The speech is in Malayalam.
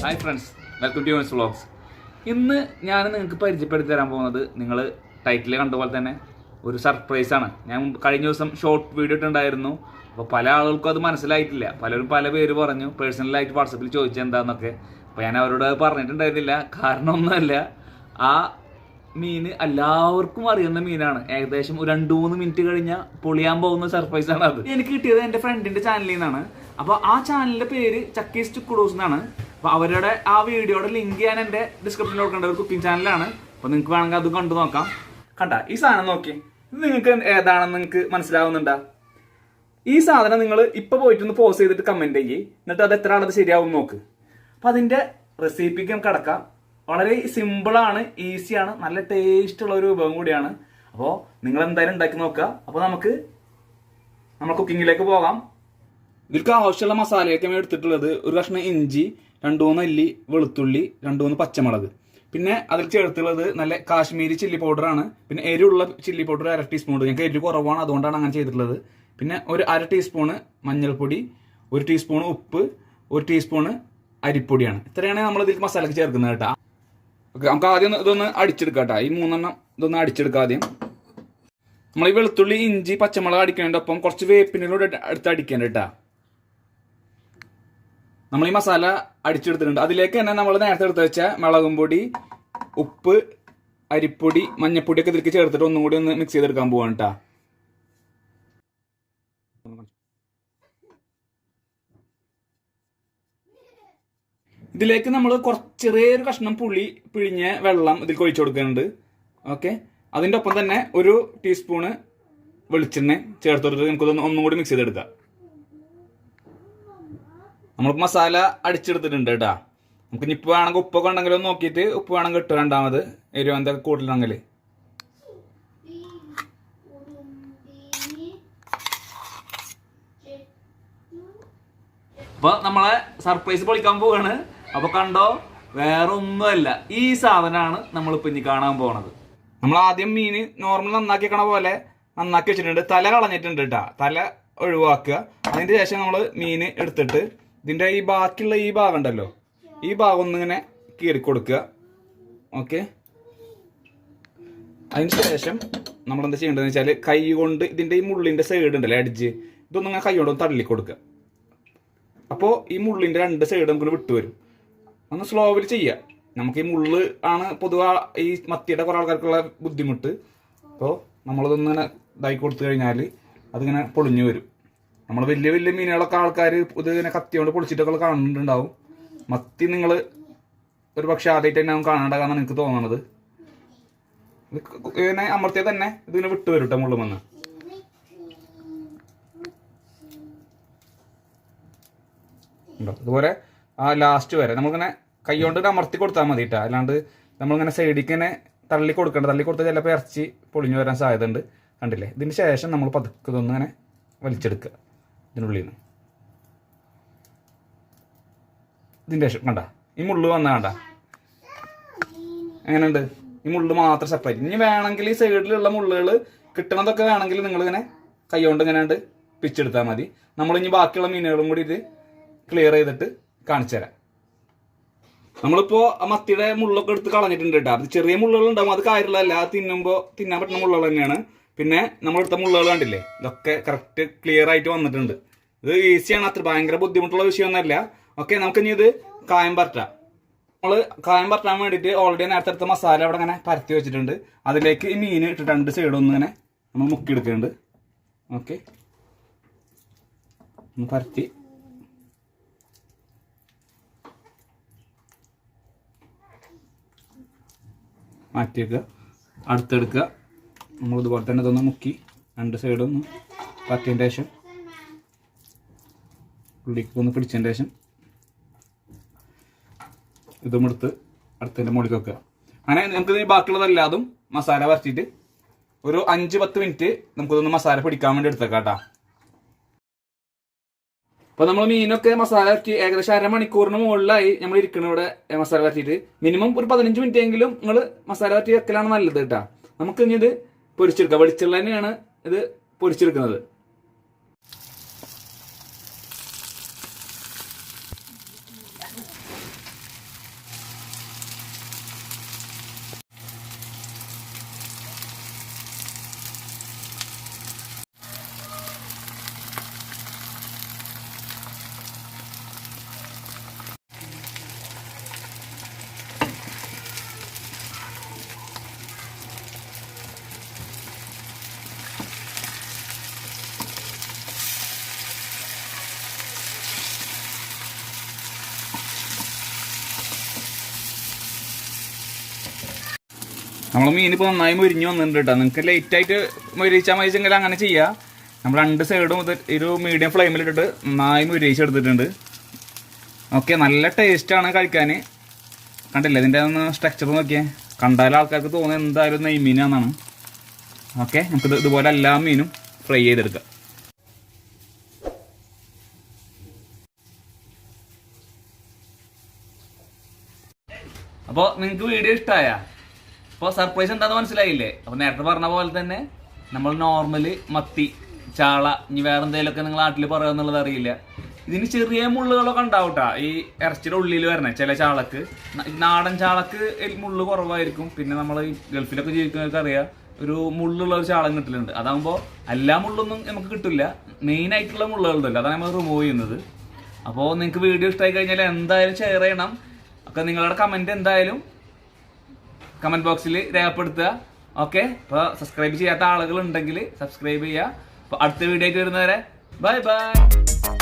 Hi friends, welcome to Younis vlogs. ഇന്ന് ഞാൻ നിങ്ങൾക്ക് പരിചയപ്പെടുത്തി തരാൻ പോകുന്നത് നിങ്ങൾ ടൈറ്റിൽ കണ്ടപോലെ തന്നെ ഒരു സർപ്രൈസാണ്. ഞാൻ കഴിഞ്ഞ ദിവസം ഷോർട്ട് വീഡിയോ ഇട്ടുണ്ടായിരുന്നു. അപ്പോൾ പല ആളുകൾക്കും അത് മനസ്സിലായിട്ടില്ല. പലരും പല പേര് പറഞ്ഞു, പേഴ്സണലായിട്ട് വാട്സപ്പിൽ ചോദിച്ചത് എന്താണെന്നൊക്കെ. അപ്പോൾ ഞാൻ അവരോട് പറഞ്ഞിട്ടുണ്ടായിരുന്നില്ല. കാരണം ഒന്നുമല്ല, ആ മീൻ എല്ലാവർക്കും അറിയുന്ന മീനാണ്. ഏകദേശം ഒരു 2-3 മിനിറ്റ് കഴിഞ്ഞാൽ പൊളിയാൻ പോകുന്ന സർപ്രൈസാണ് അത്. എനിക്ക് കിട്ടിയത് എൻ്റെ ഫ്രണ്ടിൻ്റെ ചാനലിൽ നിന്നാണ്. അപ്പോൾ ആ ചാനലിൻ്റെ പേര് ചക്കീസ് ചുക്കുഡൂസ് എന്നാണ്. അപ്പോൾ അവരുടെ ആ വീഡിയോയുടെ ലിങ്ക് ഞാൻ എൻ്റെ ഡിസ്ക്രിപ്ഷനിൽ കൊടുക്കേണ്ട ഒരു കുക്കിംഗ് ചാനലാണ്. അപ്പോൾ നിങ്ങൾക്ക് വേണമെങ്കിൽ അത് കണ്ടു നോക്കാം. കണ്ട ഈ സാധനം നോക്കി, ഇത് നിങ്ങൾക്ക് ഏതാണെന്ന് നിങ്ങൾക്ക് മനസ്സിലാവുന്നുണ്ടോ? ഈ സാധനം നിങ്ങൾ ഇപ്പോൾ പോയിട്ടൊന്ന് പോസ്റ്റ് ചെയ്തിട്ട് കമൻറ്റ് ചെയ്യ്, എന്നിട്ട് അത് എത്ര ആളത് ശരിയാവും നോക്ക്. അപ്പോൾ അതിൻ്റെ റെസിപ്പിക്ക് നമുക്ക് കിടക്കാം. വളരെ സിമ്പിളാണ്, ഈസിയാണ്, നല്ല ടേസ്റ്റ് ഉള്ള ഒരു വിഭവം കൂടിയാണ്. അപ്പോൾ നിങ്ങൾ എന്തായാലും ഉണ്ടാക്കി നോക്കുക. അപ്പോൾ നമുക്ക് നമ്മൾ കുക്കിങ്ങിലേക്ക് പോകാം. ഇതിൽക്ക് ആവശ്യമുള്ള മസാലയൊക്കെ ഞാൻ എടുത്തിട്ടുള്ളത് ഒരു കഷ്ണം ഇഞ്ചി, 2-3 അല്ലി വെളുത്തുള്ളി, 2-3 പച്ചമുളക്. പിന്നെ അതിൽ ചേർത്തുള്ളത് നല്ല കാശ്മീരി ചില്ലി പൗഡറാണ്. പിന്നെ എരിവുള്ള ചില്ലി പൗഡർ 1/2 ടീസ്പൂൺ. ഞങ്ങൾക്ക് എരിവ് കുറവാണ്, അതുകൊണ്ടാണ് അങ്ങനെ ചെയ്തിട്ടുള്ളത്. പിന്നെ ഒരു 1/2 ടീസ്പൂണ് മഞ്ഞൾപ്പൊടി, 1 ടീസ്പൂൺ ഉപ്പ്, 1 ടീസ്പൂണ് അരിപ്പൊടിയാണ്. ഇത്രയാണ് നമ്മൾ ഇതിൽ മസാലക്ക് ചേർക്കുന്നത് കേട്ടോ. ഓക്കെ, നമുക്ക് ആദ്യം ഇതൊന്ന് അടിച്ചെടുക്കാം കേട്ടോ. ഈ 3 എണ്ണം ഇതൊന്ന് അടിച്ചെടുക്കാം ആദ്യം. നമ്മൾ ഈ വെളുത്തുള്ളി ഇഞ്ചി പച്ചമുളക് അടിക്കേണ്ട ഒപ്പം കുറച്ച് വേപ്പിനോട് അടുത്ത് അടിക്കേണ്ട കേട്ടോ. നമ്മൾ ഈ മസാല അടിച്ചെടുത്തിട്ടുണ്ട്. അതിലേക്ക് തന്നെ നമ്മൾ നേരത്തെ എടുത്ത് വെച്ച മുളകും പൊടി, ഉപ്പ്, അരിപ്പൊടി, മഞ്ഞപ്പൊടിയൊക്കെ ഇതിലേക്ക് ചേർത്തിട്ട് ഒന്നും കൂടി ഒന്ന് മിക്സ് ചെയ്തെടുക്കാൻ പോവാണ് കേട്ടോ. ഇതിലേക്ക് നമ്മൾ ചെറിയൊരു കഷ്ണം പുളി പിഴിഞ്ഞ വെള്ളം ഇതിൽ ഒഴിച്ചു കൊടുക്കുന്നുണ്ട്. ഓക്കെ, അതിൻ്റെ ഒപ്പം തന്നെ 1 ടീസ്പൂണ് വെളിച്ചെണ്ണ ചേർത്തെടുത്ത് നമുക്കൊന്ന് ഒന്നും കൂടി മിക്സ് ചെയ്തെടുക്കാം. നമ്മൾ മസാല അടിച്ചെടുത്തിട്ടുണ്ട് കേട്ടോ. നമുക്ക് ഇനി ഉപ്പ് വേണമെങ്കിൽ ഉപ്പൊക്കെ ഉണ്ടെങ്കിലും നോക്കിയിട്ട് ഉപ്പ് വേണമെങ്കിൽ ഇട്ട് രണ്ടാമത് എരിവ് എന്തൊക്കെ കൂടുതലുണ്ടെങ്കിൽ. അപ്പൊ നമ്മളെ സർപ്രൈസ് പൊളിക്കാൻ പോവാണ്. അപ്പൊ കണ്ടോ, വേറെ ഒന്നുമല്ല, ഈ സാധനമാണ് നമ്മളിപ്പോൾ ഇനി കാണാൻ പോണത്. നമ്മൾ ആദ്യം മീൻ നോർമൽ നന്നാക്കി വെക്കണ പോലെ നന്നാക്കി വെച്ചിട്ടുണ്ട്. തല കളഞ്ഞിട്ടുണ്ട് കേട്ടോ. തല ഒഴിവാക്കുക. അതിന് ശേഷം നമ്മൾ മീൻ എടുത്തിട്ട് ഇതിൻ്റെ ഈ ബാക്കിയുള്ള ഈ ഭാഗം ഉണ്ടല്ലോ, ഈ ഭാഗം ഒന്നിങ്ങനെ കീറിക്കൊടുക്കുക. ഓക്കെ, അതിന് ശേഷം നമ്മളെന്താ ചെയ്യേണ്ടതെന്ന് വെച്ചാൽ കൈ കൊണ്ട് ഇതിൻ്റെ ഈ മുള്ളിൻ്റെ സൈഡ് ഉണ്ടല്ലോ, എഡ്ജ്, ഇതൊന്നും ഇങ്ങനെ കൈ കൊണ്ടൊന്ന് തള്ളി കൊടുക്കുക. അപ്പോൾ ഈ മുള്ളിൻ്റെ 2 സൈഡ് നമുക്ക് വിട്ടുവരും. ഒന്ന് സ്ലോവിൽ ചെയ്യുക. നമുക്ക് ഈ മുള്ള് ആണ് പൊതുവെ ഈ മത്തിയുടെ കുറേ ആൾക്കാർക്കുള്ള ബുദ്ധിമുട്ട്. അപ്പോൾ നമ്മളിതൊന്നിങ്ങനെ ഇതായി കൊടുത്തു കഴിഞ്ഞാൽ അതിങ്ങനെ പൊളിഞ്ഞു വരും. നമ്മൾ വലിയ വലിയ മീനുകളൊക്കെ ആൾക്കാർ ഇതിങ്ങനെ കത്തി കൊണ്ട് പൊളിച്ചിട്ടൊക്കെ കാണുന്നുണ്ടാവും. മത്തി നിങ്ങൾ ഒരു പക്ഷേ ആദ്യമായിട്ട് തന്നെ കാണേണ്ടതാണെന്ന് എനിക്ക് തോന്നണത്. ഇങ്ങനെ അമർത്തിയാൽ തന്നെ ഇതിങ്ങനെ വിട്ടു വരും കേട്ടോ മുള്ളും വന്ന്. ഉണ്ടോ, അതുപോലെ ആ ലാസ്റ്റ് വരെ നമ്മളിങ്ങനെ കൈ കൊണ്ട് അമർത്തി കൊടുത്താൽ മതി കേട്ടോ. അല്ലാണ്ട് നമ്മളിങ്ങനെ സൈഡിലേക്ക് തന്നെ തള്ളി കൊടുക്കേണ്ട. തള്ളി കൊടുത്താൽ ചിലപ്പോൾ ഇറച്ചി പൊളിഞ്ഞു വരാൻ സാധ്യത ഉണ്ട്. കണ്ടില്ലേ? ഇതിന് ശേഷം നമ്മൾ പതുക്കെ ഇതൊന്നും ഇങ്ങനെ വലിച്ചെടുക്കുക ഇതിനുള്ളിൽ നിന്ന്. ഇതിൻ്റെ ശേഷം കണ്ട ഈ മുള്ള് വന്ന കണ്ട എങ്ങനെയുണ്ട്? ഈ മുള്ള് മാത്രം സെപ്പറേറ്റ്. ഇനി വേണമെങ്കിൽ ഈ സൈഡിലുള്ള മുള്ളുകൾ കിട്ടണതൊക്കെ വേണമെങ്കിൽ നിങ്ങളിങ്ങനെ കൈ കൊണ്ട് ഇങ്ങനെ ഉണ്ട് പിച്ചെടുത്താൽ മതി. നമ്മളിനി ബാക്കിയുള്ള മീനുകളും കൂടി ഇത് ക്ലിയർ ചെയ്തിട്ട് കാണിച്ചു തരാം. നമ്മളിപ്പോൾ മത്തിയുടെ മുള്ളൊക്കെ എടുത്ത് കളഞ്ഞിട്ടുണ്ട് കേട്ടോ. അത് ചെറിയ മുള്ളുകൾ ഉണ്ടാവും, അത് കാര്യമുള്ളതല്ല. തിന്നുമ്പോൾ തിന്നാൻ പറ്റുന്ന മുള്ളുകൾ തന്നെയാണ്. പിന്നെ നമ്മളെടുത്ത മുള്ളുകൾ കണ്ടില്ലേ, ഇതൊക്കെ കറക്റ്റ് ക്ലിയർ ആയിട്ട് വന്നിട്ടുണ്ട്. ഇത് ഈസിയാണ്, അത്ര ഭയങ്കര ബുദ്ധിമുട്ടുള്ള വിഷയമൊന്നുമല്ല. ഓക്കെ, നമുക്കിനി ഇത് കായം പരട്ടാം. നമ്മൾ കായം പരട്ടാൻ വേണ്ടിയിട്ട് ഓൾറെഡി നേരത്തെ എടുത്ത മസാല അവിടെ ഇങ്ങനെ പരത്തി വെച്ചിട്ടുണ്ട്. അതിലേക്ക് ഈ മീൻ ഇട്ട് 2 സൈഡും ഒന്ന് ഇങ്ങനെ നമ്മൾ മുക്കിയെടുക്കുന്നുണ്ട്. ഓക്കെ, ഒന്ന് പരത്തി മാറ്റിയേക്കുക. അടുത്തെടുക്കുക. നമ്മളിതുപോലെ തന്നെ ഇതൊന്ന് മുക്കി 2 സൈഡും പറ്റിയതിൻ്റെ ശേഷം ഉള്ളിക്ക് ഒന്ന് പിടിച്ചതിൻ്റെ ശേഷം ഇതും എടുത്ത് അടുത്തതിൻ്റെ മുകളിൽ വെക്കുക. അങ്ങനെ നമുക്ക് ബാക്കിയുള്ളതെല്ലാതും മസാല വരച്ചിട്ട് ഒരു 5-10 മിനിറ്റ് നമുക്കിതൊന്ന് മസാല പിടിക്കാൻ വേണ്ടി എടുത്തേക്കാം കേട്ടോ. അപ്പോൾ നമ്മൾ മീനൊക്കെ മസാല വരട്ടി ഏകദേശം 1/2 മണിക്കൂറിന് മുകളിലായി നമ്മൾ ഇരിക്കണം ഇവിടെ മസാല വരട്ടിയിട്ട്. മിനിമം ഒരു 15 മിനിറ്റ് എങ്കിലും നിങ്ങൾ മസാല വരട്ടി വെക്കലാണ് നല്ലത് കേട്ടോ. നമുക്ക് ഇനി ഇത് പൊരിച്ചെടുക്കാം. വെളിച്ചെണ്ണ തന്നെയാണ് ഇത് പൊരിച്ചെടുക്കുന്നത്. നമ്മൾ മീൻ ഇപ്പോൾ നന്നായി മുരിഞ്ഞ് വന്നിട്ടുണ്ട് കേട്ടോ. നിങ്ങൾക്ക് ലേറ്റായിട്ട് മുരിച്ചാൽ മതിച്ചെങ്കിൽ അങ്ങനെ ചെയ്യാം. നമ്മൾ 2 സൈഡും ഒരു മീഡിയം ഫ്ലെയിമിലിട്ടിട്ട് നന്നായി മുരിച്ചെടുത്തിട്ടുണ്ട്. ഓക്കെ, നല്ല ടേസ്റ്റാണ് കഴിക്കാൻ. കണ്ടില്ലേ ഇതിൻ്റെ ഒന്ന് സ്ട്രക്ചർ നോക്കിയേ, കണ്ടാൽ ആൾക്കാർക്ക് തോന്നുന്നത് എന്തായാലും നെയ്മീനാണെന്നാണ്. ഓക്കെ, നമുക്ക് ഇതുപോലെ എല്ലാ മീനും ഫ്രൈ ചെയ്തെടുക്കാം. അപ്പോൾ നിങ്ങൾക്ക് വീഡിയോ ഇഷ്ടമായ? അപ്പോൾ സർപ്രൈസ് എന്താണെന്ന് മനസ്സിലായില്ലേ? അപ്പോൾ നേരത്തെ പറഞ്ഞ പോലെ തന്നെ നമ്മൾ നോർമല് മത്തി, ചാള, ഇനി വേറെ എന്തെങ്കിലുമൊക്കെ നിങ്ങൾ നാട്ടിൽ പറയുമെന്നുള്ളത് അറിയില്ല. ഇതിന് ചെറിയ മുള്ളുകളൊക്കെ ഉണ്ടാവും കേട്ടോ, ഈ ഇറച്ചിയുടെ ഉള്ളിൽ വരണേ. ചില ചാളക്ക്, നാടൻ ചാളക്ക് മുള്ള് കുറവായിരിക്കും. പിന്നെ നമ്മൾ ഈ ഗൾഫിലൊക്കെ ജീവിക്കുന്നവർക്ക് അറിയാം, ഒരു മുള്ളുള്ള ഒരു ചാളം കിട്ടലുണ്ട്. അതാകുമ്പോൾ എല്ലാ മുള്ളൊന്നും നമുക്ക് കിട്ടില്ല, മെയിൻ ആയിട്ടുള്ള മുള്ളുകളുണ്ടല്ലോ, അതാണ് നമ്മൾ റിമൂവ് ചെയ്യുന്നത്. അപ്പോൾ നിങ്ങൾക്ക് വീഡിയോ ഇഷ്ടമായി കഴിഞ്ഞാൽ എന്തായാലും ഷെയർ ചെയ്യണം. ഒക്കെ നിങ്ങളുടെ കമൻറ്റ് എന്തായാലും കമൻറ്റ് ബോക്സിൽ രേഖപ്പെടുത്തുക. ഓക്കെ, അപ്പോൾ സബ്സ്ക്രൈബ് ചെയ്യാത്ത ആളുകൾ ഉണ്ടെങ്കിൽ സബ്സ്ക്രൈബ് ചെയ്യുക. അപ്പോൾ അടുത്ത വീഡിയോ ആയിട്ട് വരുന്നവരെ ബൈ ബൈ.